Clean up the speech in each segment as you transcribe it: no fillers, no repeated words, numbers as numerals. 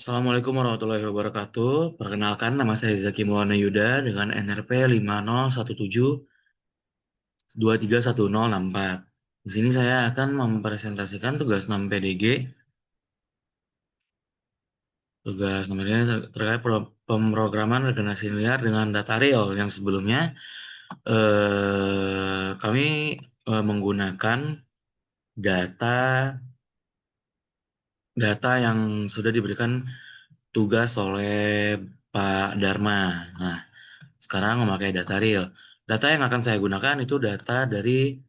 Assalamualaikum warahmatullahi wabarakatuh. Perkenalkan, nama saya Zaki Maulana Yuda dengan NRP 5017231064. Di sini saya akan mempresentasikan tugas 6 PDG. Tugas 6 PDG terkait pemrograman regenerasi linear dengan data real yang sebelumnya kami menggunakan data data yang sudah diberikan tugas oleh Pak Dharma. Nah, sekarang memakai data real. Data yang akan saya gunakan itu data dari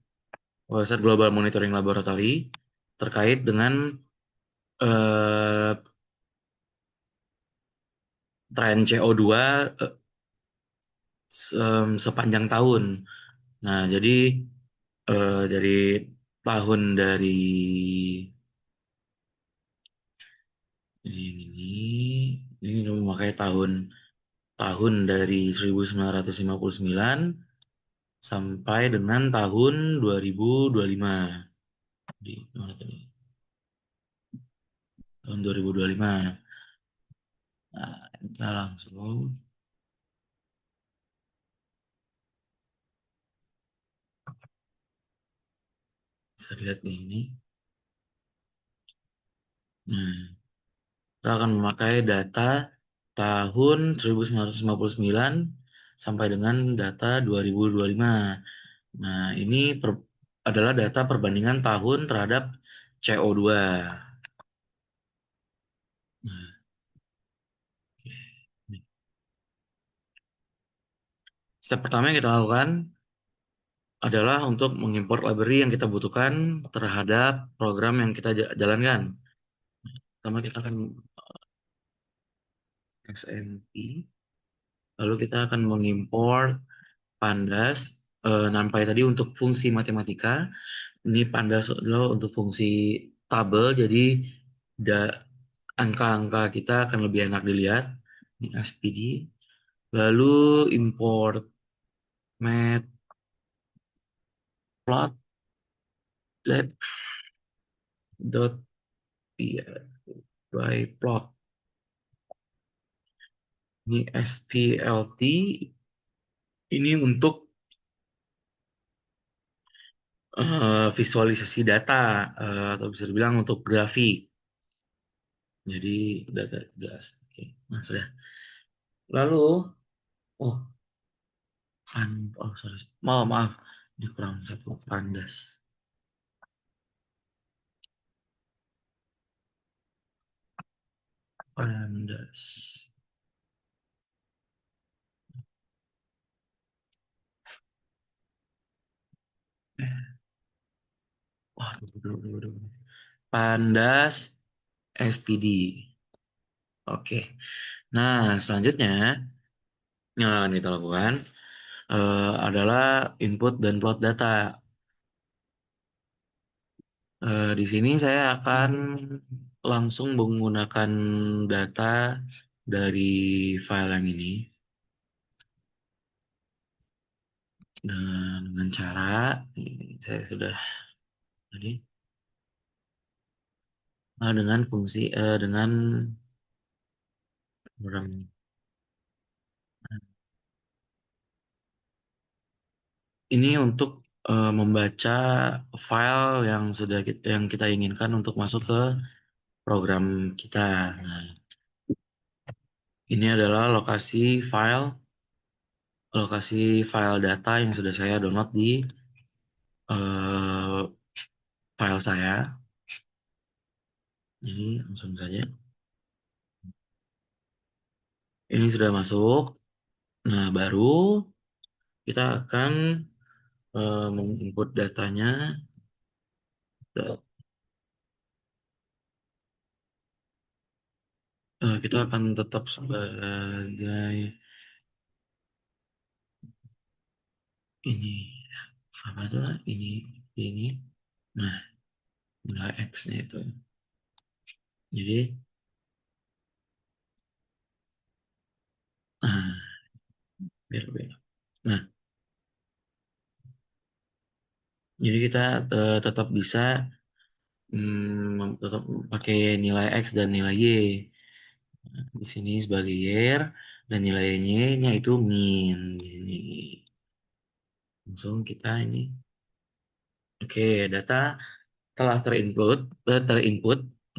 website Global Monitoring Laboratory terkait dengan eh, tren CO2 sepanjang tahun. Nah, jadi dari tahun dari ini memakai tahun tahun dari 1959 sampai dengan tahun 2025. Di mana tadi? Tahun 2025. Nah, kita langsung bisa lihat nih ini. Nah, kita akan memakai data tahun 1959 sampai dengan data 2025. Nah, ini adalah data perbandingan tahun terhadap CO2. Nah, oke. Step pertama yang kita lakukan adalah untuk mengimport library yang kita butuhkan terhadap program yang kita jalankan. Pertama kita akan XMP, lalu kita akan mengimport Pandas, NumPy tadi untuk fungsi matematika. Ini Pandas adalah untuk fungsi tabel, jadi da- angka-angka kita akan lebih enak dilihat. Ini SPD. Lalu import matplotlib.py plot. Ini SPLT. Ini untuk visualisasi data, atau bisa dibilang untuk grafik. Jadi data jelas. Oke, nah sudah. Lalu, oh, oh sorry, maaf, ini kurang satu pandas. Pandas. Eh, wah, tunggu. Pandas SPD. Oke. Nah, selanjutnya yang kita lakukan adalah input dan plot data. Di sini saya akan langsung menggunakan data dari file yang ini dengan cara ini saya sudah tadi dengan fungsi dengan program ini untuk membaca file yang yang kita inginkan untuk masuk ke program kita. Nah, ini adalah lokasi file data yang sudah saya download di eh, file saya. Ini langsung saja. Ini sudah masuk. Nah, baru kita akan menginput datanya. Kita akan tetap sebagai ini apa tuh ini. Nah, nilai X-nya itu. Jadi, nah, biar beda. Nah, jadi kita tetap bisa tetap pakai nilai X dan nilai Y. Di sini sebagai year dan nilainya itu min. Ini langsung kita ini. Oke, data telah terinput,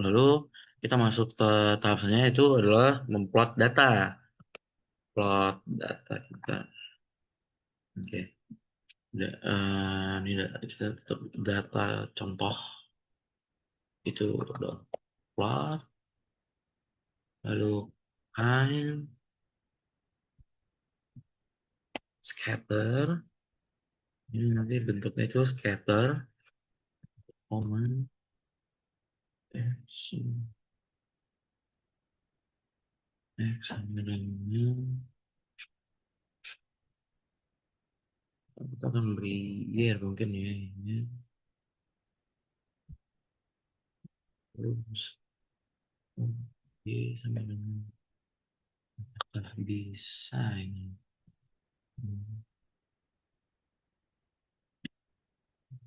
lalu kita masuk ke tahap selanjutnya itu adalah memplot data. Plot data kita. Oke. Ini kita tetap data contoh itu dot plot, lalu kind, scatter. Ini nanti bentuknya itu scatter, command, x, x sama dengan kita akan beri year mungkin ya ini. Terus y sama dengan apakah bisa ini.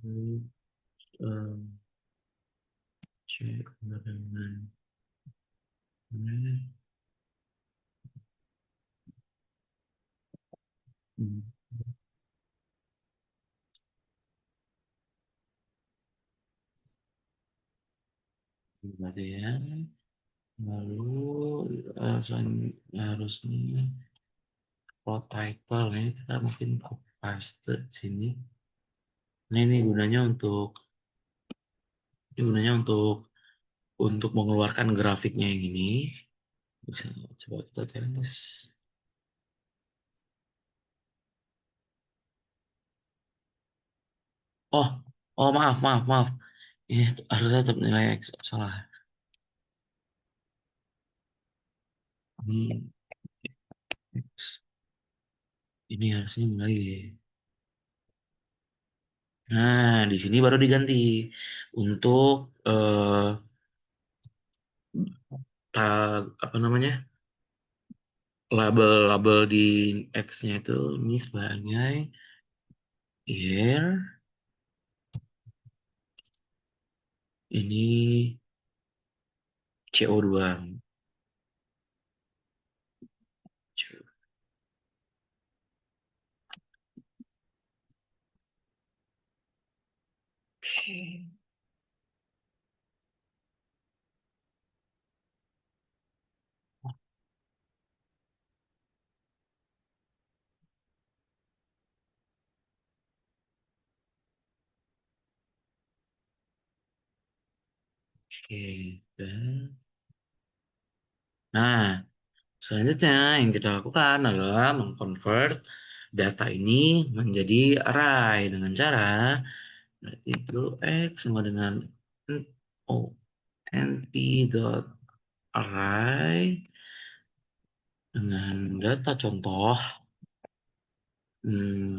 Lalu cek sama dengan hmm, berarti ya. Lalu harusnya plot title ini kita mungkin copy paste di sini. Nah, ini gunanya untuk mengeluarkan grafiknya yang ini. Bisa coba kita tes. Oh, oh maaf. Ini harusnya tetap nilai X. Salah. Ini X. Ini harusnya nilai Y. Nah, di sini baru diganti untuk apa namanya? Label-label di X-nya itu ini sebagai year. Ini CO2. Oke. Oke. Dan, nah, selanjutnya yang kita lakukan adalah mengconvert data ini menjadi array dengan cara berarti itu x sama dengan oh, np dot array dengan data contoh.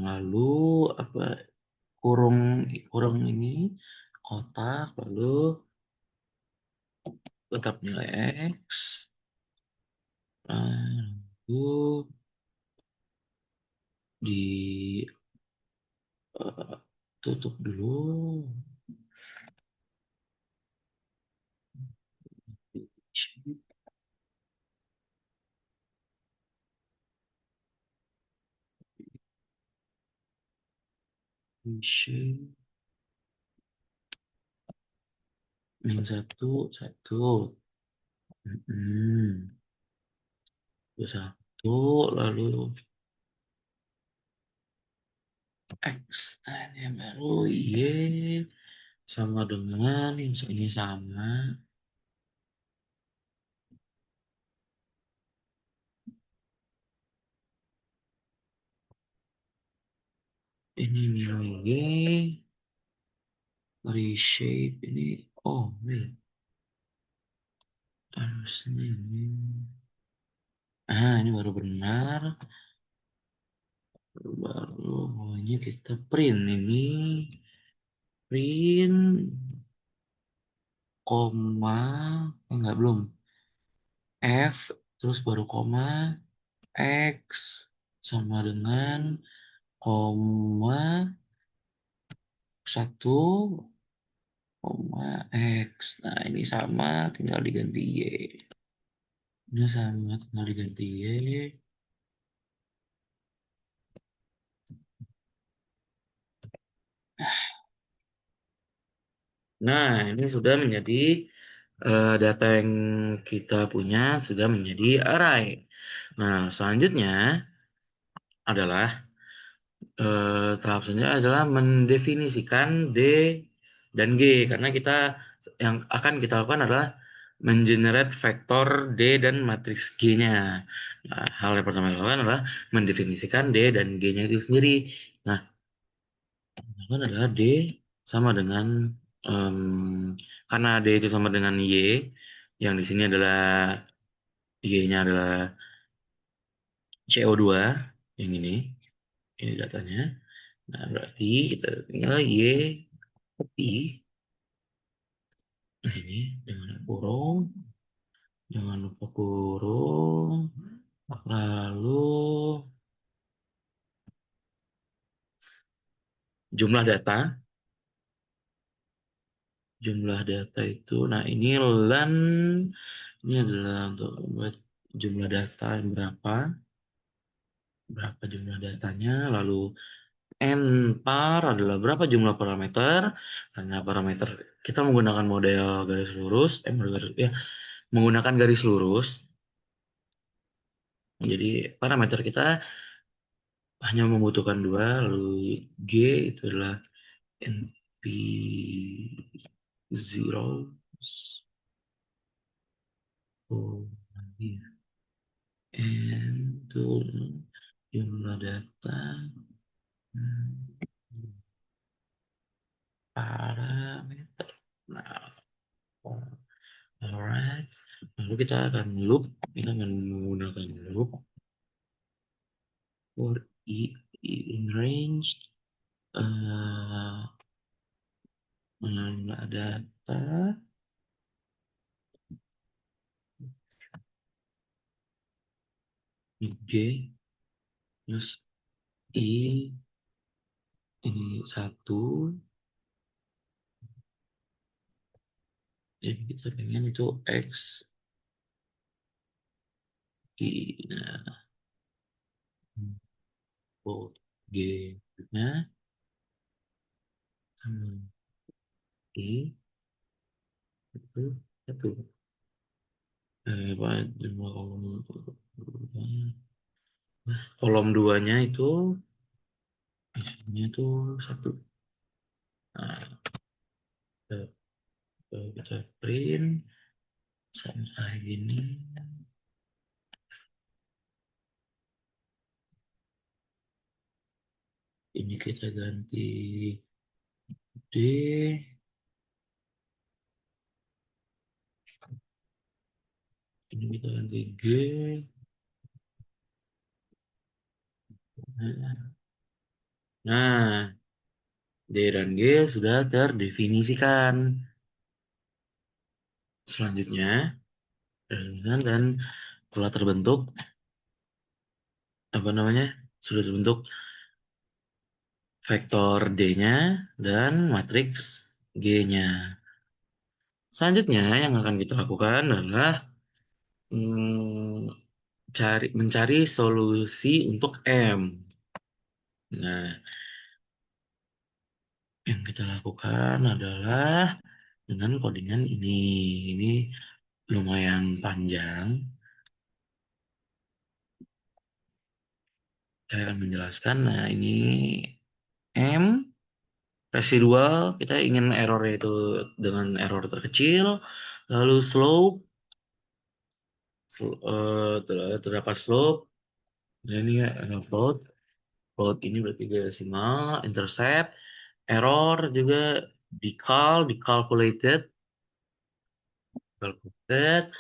Lalu apa kurung kurung ini kotak lalu tetap nilai x. Lalu di tutup dulu shape min satu satu. Hmm, Terus satu lalu x dan yang baru y sama dengan ini sama ini nilai y reshape ini oh wait harusnya ini ini baru benar baru maunya kita print ini print koma enggak belum f terus baru koma x sama dengan koma satu koma x. Nah ini sama tinggal diganti y. Ini sama tinggal diganti Y. Nah, ini sudah menjadi data yang kita punya sudah menjadi array. Nah, selanjutnya adalah tahap selanjutnya adalah mendefinisikan D dan G karena kita yang akan kita lakukan adalah mengenerate vektor D dan matriks G-nya. Nah, hal yang pertama yang dilakukan adalah mendefinisikan D dan G-nya itu sendiri. Nah, yang dilakukan adalah D sama dengan em, karena D itu sama dengan Y, yang di sini adalah Y-nya adalah CO2, yang ini datanya. Nah, berarti kita tinggal Y copy. Nah, ini jangan lupa kurung, lalu jumlah data, itu, nah ini len, ini adalah untuk membuat jumlah data yang berapa jumlah datanya, lalu n par adalah berapa jumlah parameter, karena parameter kita menggunakan model garis lurus, ya, menggunakan garis lurus, jadi parameter kita hanya membutuhkan dua, lalu G itu adalah NP zero, oh, lagi ya. And itu jumlah data, hmm, parameter. Nah, alright. Lalu kita akan menggunakan loop for in range, uh, menambah data G plus I ini satu, jadi kita pengen itu X I, nah, O G nya sama I itu satu, Pak, jumlah kolom duanya itu isinya tuh satu. Nah, kita, kita print sama kayak gini. Ini kita ganti D, ini kita ganti G. Nah, D dan G sudah terdefinisikan. Selanjutnya, dan telah terbentuk apa namanya? Sudah terbentuk vektor D-nya dan matriks G-nya. Selanjutnya yang akan kita lakukan adalah mencari solusi untuk M. Nah, yang kita lakukan adalah dengan codingan ini. Ini lumayan panjang. Saya akan menjelaskan. Nah, ini M residual. Kita ingin error itu dengan error terkecil. Lalu slope, terdapat slope. Dan ini float. Float ini berarti desimal. Intercept, error juga decalculated. Calculated.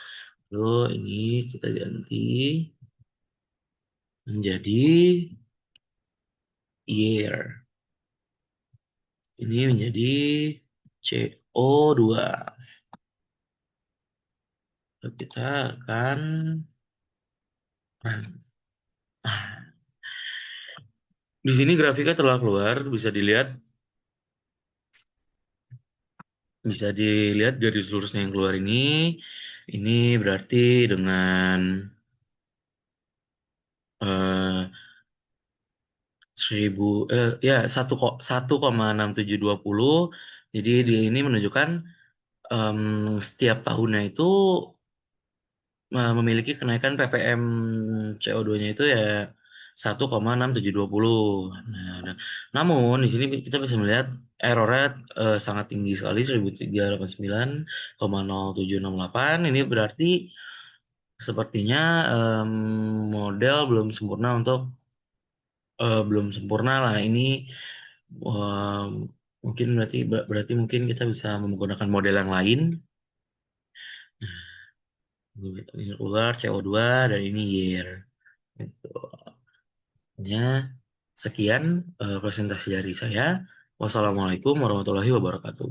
Lalu ini kita ganti menjadi year. Ini menjadi CO2. Kita akan run. Ah, di sini grafiknya telah keluar, bisa dilihat garis lurusnya yang keluar ini. Ini berarti dengan eh, 1,6720. Jadi dia ini menunjukkan em, setiap tahunnya itu memiliki kenaikan ppm CO2-nya itu ya 1,6720. Nah, namun di sini kita bisa melihat errornya sangat tinggi sekali 1389,0768. Ini berarti sepertinya em, model belum sempurna lah ini. em, mungkin berarti mungkin kita bisa menggunakan model yang lain. Ini ular CO2 dan ini year. Gitu. Ya, sekian presentasi dari saya. Wassalamualaikum warahmatullahi wabarakatuh.